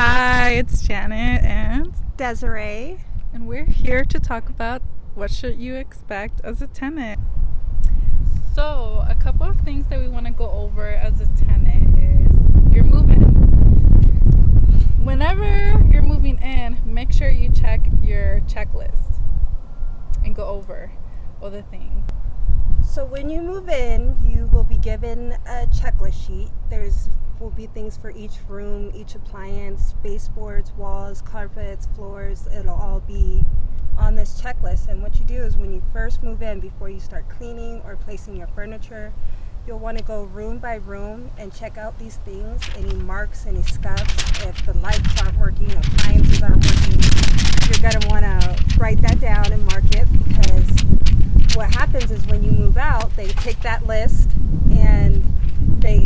Hi, it's Janet Desiree. and we're here to talk about what should you expect as a tenant. So, a couple of things that we want to go over as a tenant is your move-in. Whenever you're moving in, make sure you check your checklist and go over all the things. So when you move in, you will be given a checklist sheet. There's will be things for each room, each appliance, baseboards, walls, carpets, floors. It'll all be on this checklist. And what you do is when you first move in, before you start cleaning or placing your furniture, you'll want to go room by room and check out these things, any marks, any scuffs. If the lights aren't working, appliances aren't working, you're going to want to write that down and mark it, because what happens is when you move out, they take that list and they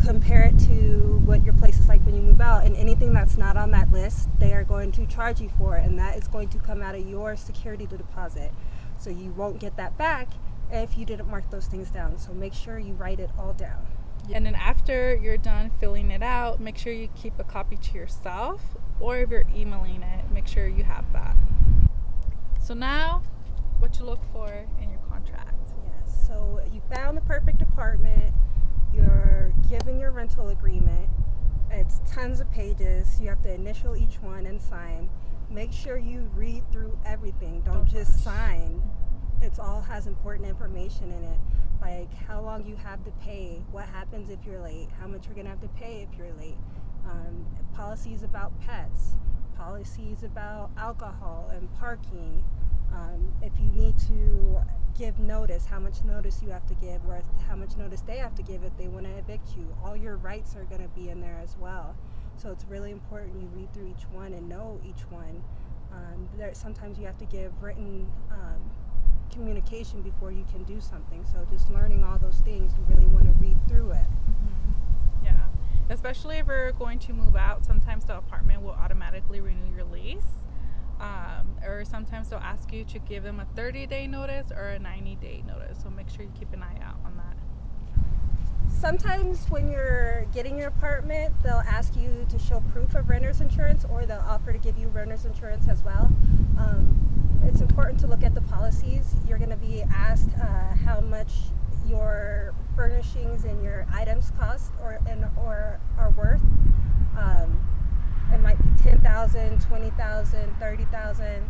compare it to what your place is like when you move out, and anything that's not on that list, they are going to charge you for it, and that is going to come out of your security deposit. So you won't get that back if you didn't mark those things down. So make sure you write it all down. And then after you're done filling it out, make sure you keep a copy to yourself, or if you're emailing it, make sure you have that. So now, what you look for in your contract. Yes, so you found the perfect apartment, you're given your rental agreement. It's tons of pages. You have to initial each one and sign. Make sure you read through everything. Don't just rush. sign. It all has important information in it, like how long you have to pay, what happens if you're late, how much you're going to have to pay if you're late, policies about pets, policies about alcohol and parking. If you need to give notice, how much notice you have to give, or how much notice they have to give if they want to evict you. All your rights are going to be in there as well. So it's really important you read through each one and know each one. Sometimes you have to give written communication before you can do something. So just learning all those things, you really want to read through it. Yeah, especially if you're going to move out, sometimes the apartment will automatically renew your lease. Or sometimes they'll ask you to give them a 30-day notice or a 90-day notice. So make sure you keep an eye out on that. Sometimes when you're getting your apartment, they'll ask you to show proof of renter's insurance, or they'll offer to give you renter's insurance as well. It's important to look at the policies. You're going to be asked how much your furnishings and your items cost or are worth. It might be $10,000, $20,000, $30,000,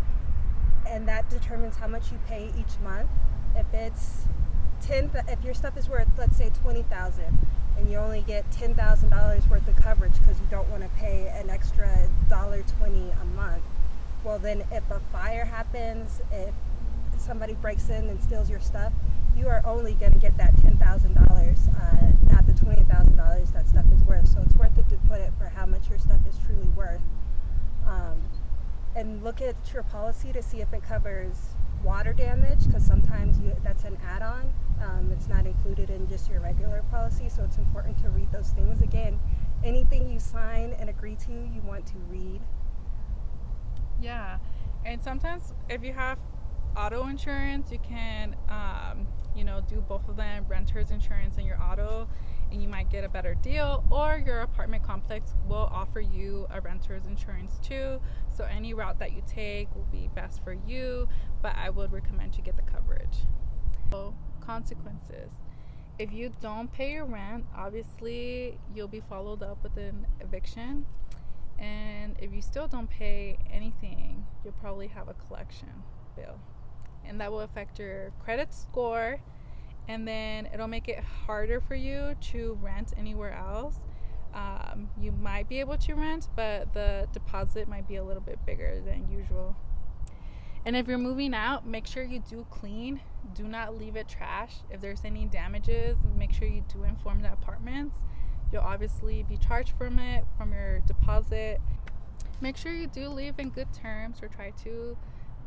and that determines how much you pay each month. If your stuff is worth, let's say, $20,000, and you only get $10,000 worth of coverage because you don't want to pay an extra $1.20 a month, well, then if a fire happens, if somebody breaks in and steals your stuff, you are only going to get that $10,000, not the $20,000 that stuff is worth. So it's worth it to put it for how much your stuff is truly worth. And look at your policy to see if it covers water damage, because sometimes that's an add-on. It's not included in just your regular policy, so it's important to read those things. Again, anything you sign and agree to, you want to read. Yeah, and sometimes if you have auto insurance, you can do both of them, renter's insurance and your auto, and you might get a better deal, or your apartment complex will offer you a renter's insurance too. So any route that you take will be best for you, but I would recommend you get the coverage. So, consequences. If you don't pay your rent, obviously you'll be followed up with an eviction. And if you still don't pay anything, you'll probably have a collection bill. And that will affect your credit score. And then it'll make it harder for you to rent anywhere else. You might be able to rent, but the deposit might be a little bit bigger than usual. And if you're moving out, make sure you do clean. Do not leave it trash. If there's any damages, make sure you do inform the apartments. You'll obviously be charged from your deposit. Make sure you do leave in good terms, or try to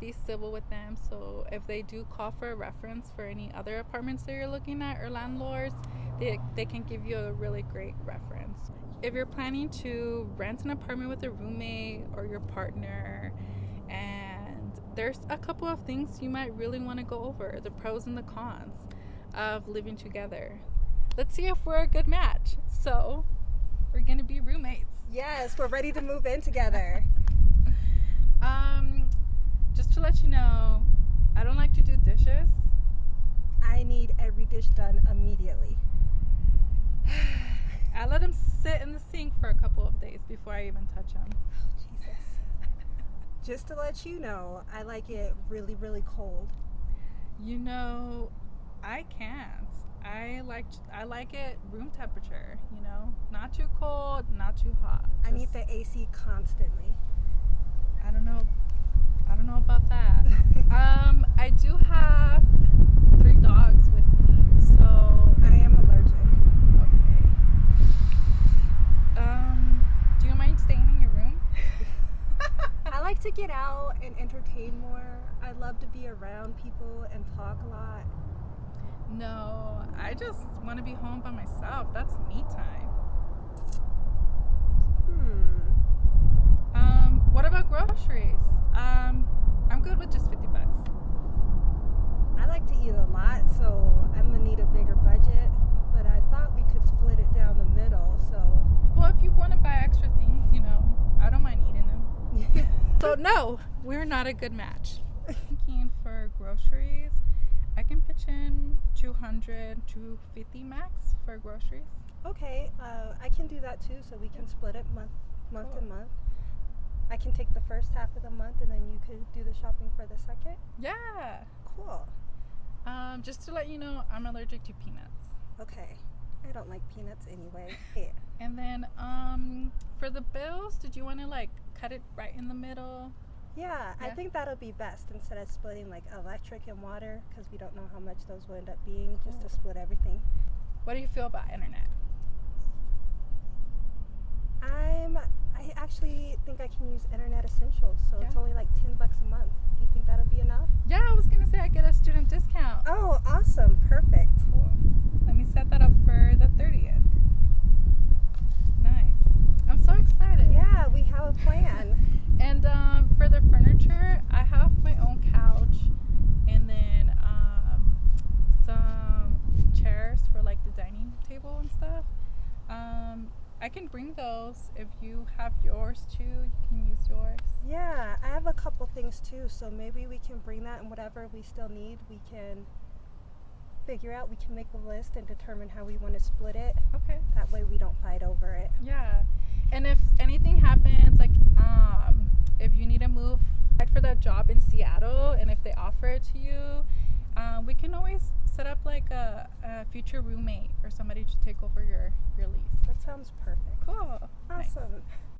be civil with them. So if they do call for a reference for any other apartments that you're looking at, or landlords, they can give you a really great reference. If you're planning to rent an apartment with a roommate or your partner, and there's a couple of things you might really want to go over, the pros and the cons of living together. Let's see if we're a good match. So we're gonna be roommates. Yes, we're ready to move in together. Just to let you know, I don't like to do dishes. I need every dish done immediately. I let them sit in the sink for a couple of days before I even touch them. Oh, Jesus. Just to let you know, I like it really, really cold. You know, I can't. I like it room temperature. You know, not too cold, not too hot. I need the AC constantly. I don't know. I don't know about that. I do have 3 dogs with me, so I am allergic. okay. Do you mind staying in your room? I like to get out and entertain more. I love to be around people and talk a lot. No, I just want to be home by myself. That's me time. What about groceries? I'm good with just $50. I like to eat a lot, so I'm gonna need a bigger budget. But I thought we could split it down the middle, so. Well, if you want to buy extra things, you know, I don't mind eating them. So no, we're not a good match. Thinking for groceries, I can pitch in 200 to 50 max for groceries. Okay, I can do that too, so we can split it month Cool. to month. I can take the first half of the month, and then you could do the shopping for the second. Yeah. Cool. Just to let you know, I'm allergic to peanuts. Okay. I don't like peanuts anyway. Yeah. And then for the bills, did you want to like cut it right in the middle? Yeah, I Yeah. think that'll be best instead of splitting like electric and water, because we don't know how much those will end up being, just to Cool. split everything. What do you feel about internet? I actually think I can use Internet Essentials, so it's Yeah. only like $10 a month. Do you think that'll be enough? Yeah, I was gonna say I get a student discount. Oh, awesome. Perfect. Cool. Let me set that up for the 30th. Nice. I'm so excited. Yeah, we have a plan. And for the furniture, I have my own couch, and then some chairs for like the dining table and stuff. I can bring those. If you have yours too, you can use yours. Yeah, I have a couple things too, so maybe we can bring that, and whatever we still need, we can figure out. We can make a list and determine how we want to split it. Okay. That way we don't fight over it. Yeah. And if anything happens, like if you need to move for that job in Seattle, and if they offer it to you, we can always set up like a future roommate or somebody to take over your lease. That sounds perfect. Cool. Nice. Awesome.